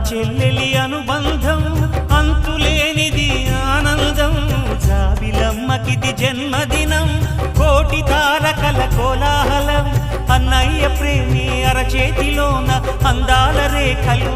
చెల్లెలి అనుబంధం అంతులేనిది ఆనందం జాబిలమ్మకిది జన్మదినం కోటి తారకల కోలాహలం అన్నయ్య ప్రేమి అరచేతిలోన అందాల రేఖలు